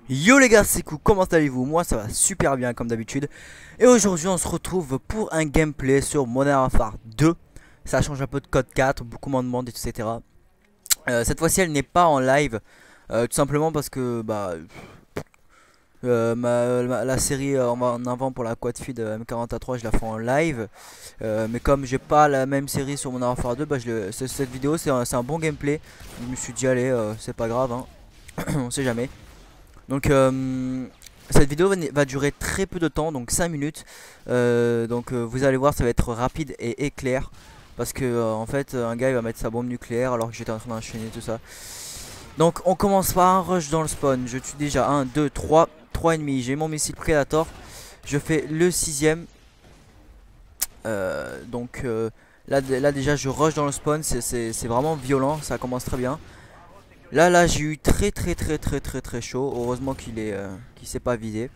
Yo les gars, c'est cool, comment allez-vous? Moi ça va super bien comme d'habitude. Et aujourd'hui on se retrouve pour un gameplay sur Modern Warfare 2. Ça change un peu de code 4, beaucoup moins de monde etc. Cette fois-ci elle n'est pas en live, tout simplement parce que la série en avant pour la quad feed M40A3 je la fais en live. Mais comme j'ai pas la même série sur Modern Warfare 2, cette vidéo c'est un bon gameplay. Je me suis dit allez, c'est pas grave hein. On sait jamais. Donc cette vidéo va durer très peu de temps, donc 5 minutes. Vous allez voir, ça va être rapide et éclair. Parce que en fait un gars il va mettre sa bombe nucléaire alors que j'étais en train d'enchaîner tout ça. Donc on commence par un rush dans le spawn. Je tue déjà 1, 2, 3, 3 ennemis. J'ai mon missile Predator. Je fais le 6ème. Là déjà je rush dans le spawn. C'est vraiment violent, ça commence très bien. Là j'ai eu très chaud. Heureusement qu'il s'est pas vidé.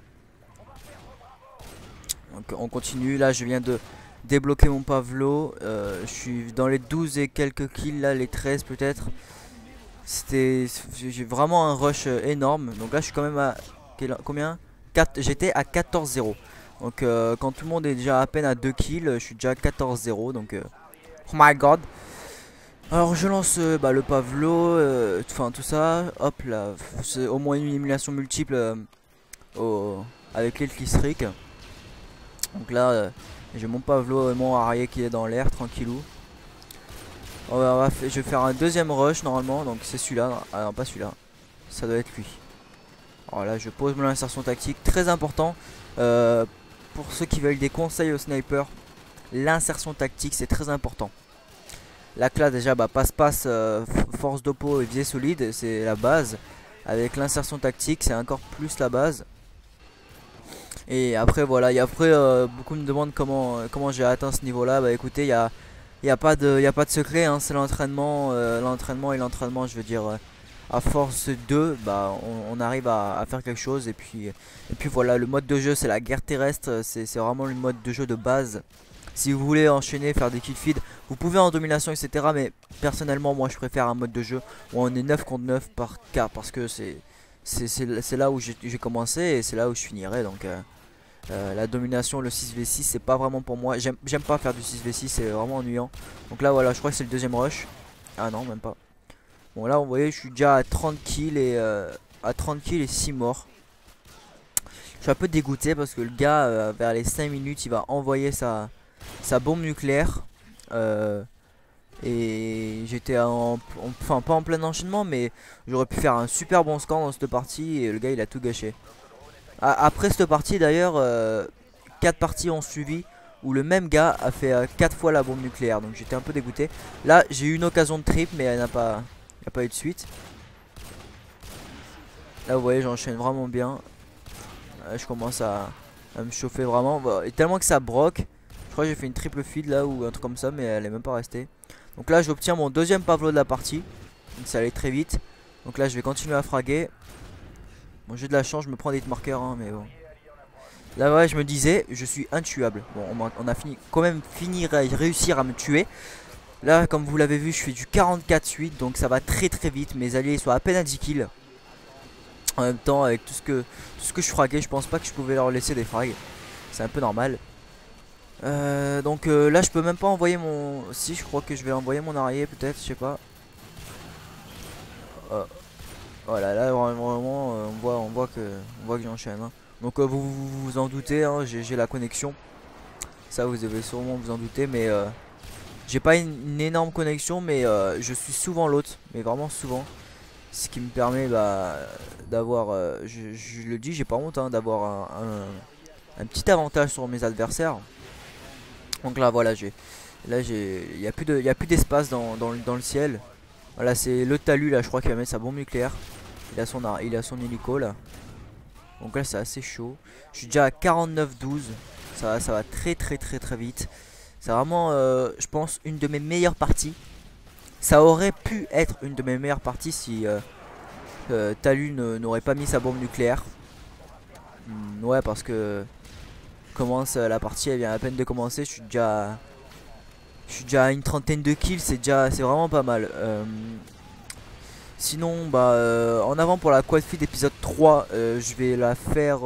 Donc on continue. Là je viens de débloquer mon Pavlo. Je suis dans les 12 et quelques kills là, les 13 peut-être. J'ai vraiment un rush énorme. Donc là je suis quand même à combien? J'étais à 14-0. Donc quand tout le monde est déjà à peine à 2 kills, je suis déjà à 14-0. Donc oh my god. Alors je lance le Pavlo, enfin tout ça, hop là, c'est au moins une élimination multiple avec l'Elk Streak. Donc là, j'ai mon Pavlo et mon Harrier qui est dans l'air, tranquillou. Je vais faire un deuxième rush normalement, donc c'est celui-là, ah non pas celui-là, ça doit être lui. Alors là je pose mon insertion tactique, très important, pour ceux qui veulent des conseils au sniper, l'insertion tactique c'est très important. La classe déjà passe-passe, force d'oppo et visée solide, c'est la base. Avec l'insertion tactique c'est encore plus la base. Et après voilà, beaucoup me demandent comment j'ai atteint ce niveau là. Bah écoutez, y a pas de secret hein, c'est l'entraînement, l'entraînement je veux dire. À force de on arrive à faire quelque chose. Et puis voilà, le mode de jeu c'est la guerre terrestre, c'est vraiment le mode de jeu de base. Si vous voulez enchaîner, faire des kill feed, vous pouvez en domination etc. Mais personnellement moi je préfère un mode de jeu où on est 9 contre 9 par cas. Parce que c'est là où j'ai commencé et c'est là où je finirai. Donc la domination, le 6v6 c'est pas vraiment pour moi. J'aime pas faire du 6v6, c'est vraiment ennuyant. Donc là voilà, je crois que c'est le deuxième rush. Ah non même pas. Bon là vous voyez je suis déjà à 30 kills et 6 morts. Je suis un peu dégoûté parce que le gars vers les 5 minutes il va envoyer sa bombe nucléaire. Et j'étais enfin pas en plein enchaînement, mais j'aurais pu faire un super bon score dans cette partie et le gars il a tout gâché. Après cette partie d'ailleurs, 4 parties ont suivi où le même gars a fait 4 fois la bombe nucléaire. Donc j'étais un peu dégoûté. Là j'ai eu une occasion de trip mais il n'y a pas eu de suite. Là vous voyez j'enchaîne vraiment bien. Je commence à me chauffer vraiment. Et tellement que ça broque. Je crois que j'ai fait une triple feed là ou un truc comme ça, mais elle est même pas restée. Donc là j'obtiens mon deuxième Pavlo de la partie. Donc ça allait très vite. Donc là je vais continuer à fraguer. Bon j'ai de la chance, je me prends des marqueurs hein, mais bon. Là ouais je me disais je suis intuable. Bon on a quand même réussir à me tuer. Là comme vous l'avez vu je fais du 44-8. Donc ça va très vite. Mes alliés sont à peine à 10 kills. En même temps avec tout ce que je fraguais, je pense pas que je pouvais leur laisser des frags. C'est un peu normal. Là je peux même pas envoyer mon... Si je crois que je vais envoyer mon arrière peut-être, je sais pas. Voilà là vraiment on voit que j'enchaîne hein. Donc vous en doutez hein, j'ai la connexion. Ça vous devez sûrement vous en douter. Mais j'ai pas une énorme connexion. Mais je suis souvent l'autre. Mais vraiment souvent. Ce qui me permet d'avoir, je le dis, j'ai pas honte hein, d'avoir un petit avantage sur mes adversaires. Donc là voilà, il y a plus d'espace dans le ciel. Voilà, c'est le talus là, je crois qu'il va mettre sa bombe nucléaire. Il a son hélico là. Donc là c'est assez chaud. Je suis déjà à 49-12. Ça va très vite. C'est vraiment, je pense, une de mes meilleures parties. Ça aurait pu être une de mes meilleures parties si Talus n'aurait pas mis sa bombe nucléaire. Ouais parce que commence la partie, elle vient à peine de commencer. Je suis déjà à une trentaine de kills, c'est vraiment pas mal. Sinon bah en avant pour la quad feed épisode 3, je vais la faire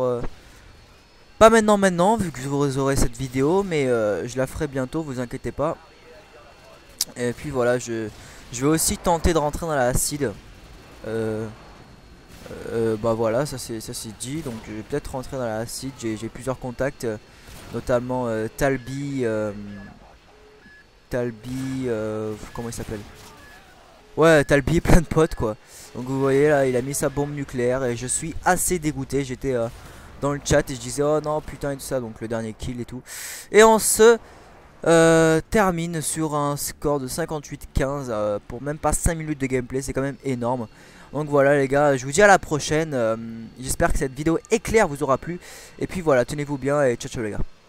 pas maintenant vu que vous aurez cette vidéo, mais je la ferai bientôt, vous inquiétez pas. Et puis voilà, je vais aussi tenter de rentrer dans la seed. Bah voilà, ça c'est dit, donc je vais peut-être rentrer dans la seed. J'ai plusieurs contacts, notamment Talbi, comment il s'appelle? Ouais, Talbi, plein de potes quoi. Donc vous voyez là, il a mis sa bombe nucléaire et je suis assez dégoûté. J'étais dans le chat et je disais oh non putain et tout ça, donc le dernier kill et tout. Et on se termine sur un score de 58-15 pour même pas 5 minutes de gameplay, c'est quand même énorme. Donc voilà les gars, je vous dis à la prochaine. J'espère que cette vidéo éclair vous aura plu. Et puis voilà, tenez-vous bien et ciao ciao les gars.